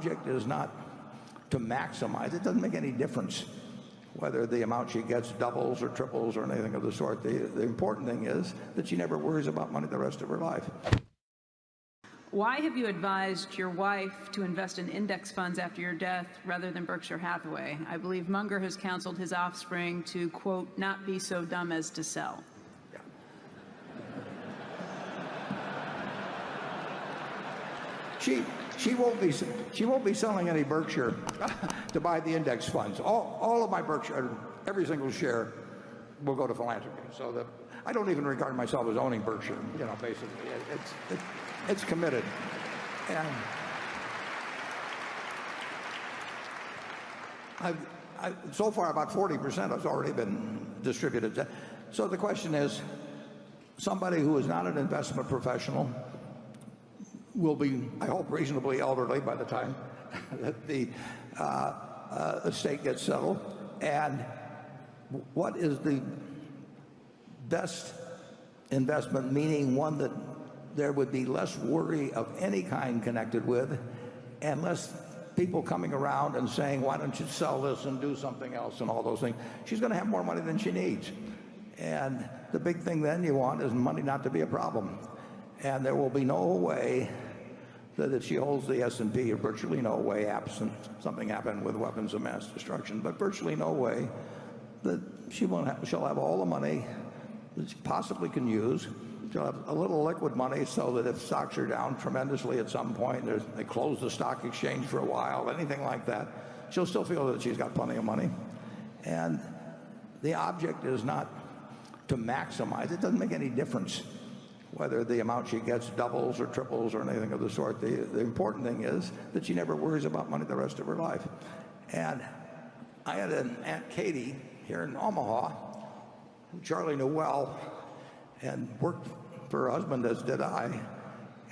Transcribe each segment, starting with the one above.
object is not to maximize. It doesn't make any difference whether the amount she gets doubles or triples or anything of the sort. The important thing is that she never worries about money the rest of her life. Why have you advised your wife to invest in index funds after your death rather than Berkshire Hathaway? I believe Munger has counseled his offspring to, quote, not be so dumb as to sell. She won't be selling any Berkshire to buy the index funds. All of my Berkshire, every single share, will go to philanthropy. So that I don't even regard myself as owning Berkshire. Basically, it's committed. And so far about 40% has already been distributed. So the question is, somebody who is not an investment professional will be, I hope, reasonably elderly by the time that the estate gets settled. And what is the best investment, meaning one that there would be less worry of any kind connected with, and less people coming around and saying, why don't you sell this and do something else and all those things. She's going to have more money than she needs. And the big thing then you want is money not to be a problem. And there will be no way that if she holds the S&P, or virtually no way, absent something happened with weapons of mass destruction, but virtually no way that she'll have all the money that she possibly can use. She'll have a little liquid money so that if stocks are down tremendously at some point, they close the stock exchange for a while, anything like that, she'll still feel that she's got plenty of money. And the object is not to maximize. It doesn't make any difference whether the amount she gets doubles or triples or anything of the sort. The important thing is that she never worries about money the rest of her life. And I had an Aunt Katie here in Omaha, who Charlie knew well, and worked for her husband, as did I.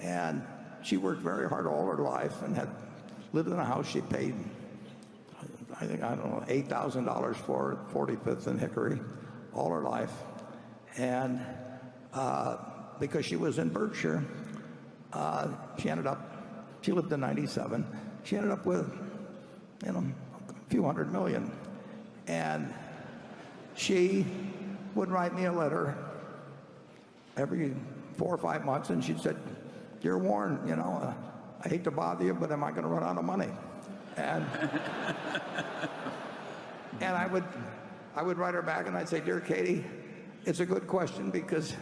And she worked very hard all her life and had lived in a house she paid, I don't know, $8,000 for, 45th and Hickory, all her life. And because she was in Berkshire, she lived to 97. She ended up with, a few $100 million. And she would write me a letter every 4 or 5 months, and she'd said, "Dear Warren, I hate to bother you, but am I going to run out of money?" And I would write her back, and I'd say, "Dear Katie, it's a good question, because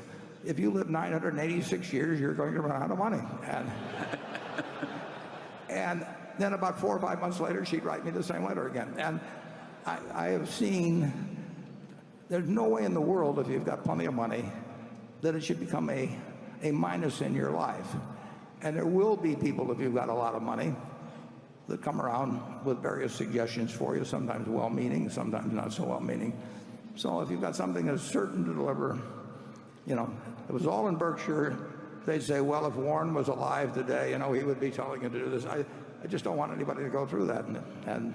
if you live 986 years, you're going to run out of money." And then about 4 or 5 months later, she'd write me the same letter again. And I have seen, there's no way in the world, if you've got plenty of money, that it should become a minus in your life. And there will be people, if you've got a lot of money, that come around with various suggestions for you, sometimes well-meaning, sometimes not so well-meaning. So if you've got something that's certain to deliver, it was all in Berkshire, they'd say, well, if Warren was alive today, he would be telling you to do this. I just don't want anybody to go through that. And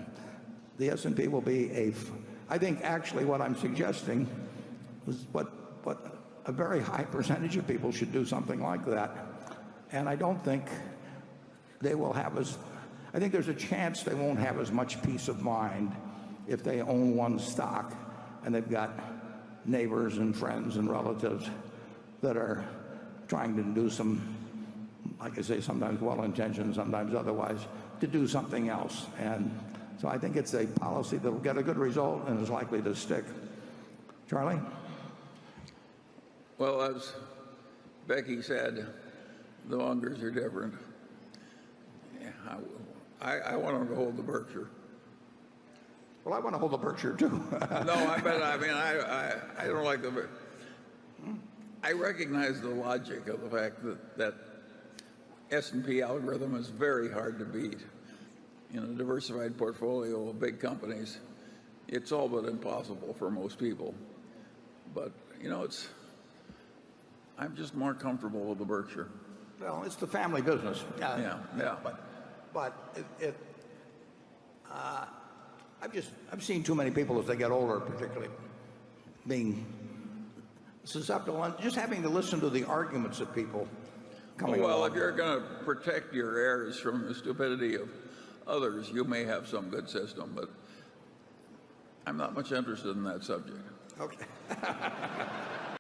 the S&P will be I think actually what I'm suggesting is what a very high percentage of people should do something like that. And I don't think they will have I think there's a chance they won't have as much peace of mind if they own one stock and they've got neighbors and friends and relatives that are trying to do some, like I say, sometimes well-intentioned, sometimes otherwise, to do something else. And so I think it's a policy that will get a good result and is likely to stick. Charlie? Well, as Becky said, the Mungers are different. I want them to hold the Berkshire. Well, I want to hold the Berkshire too. No, I don't like the. I recognize the logic of the fact that S&P algorithm is very hard to beat. In a diversified portfolio of big companies, it's all but impossible for most people. But I'm just more comfortable with the Berkshire. Well, it's the family business. Yeah. But I've seen too many people as they get older, particularly, being susceptible and just having to listen to the arguments of people coming along. Well, if you're going to protect your heirs from the stupidity others, you may have some good system, but I'm not much interested in that subject. Okay.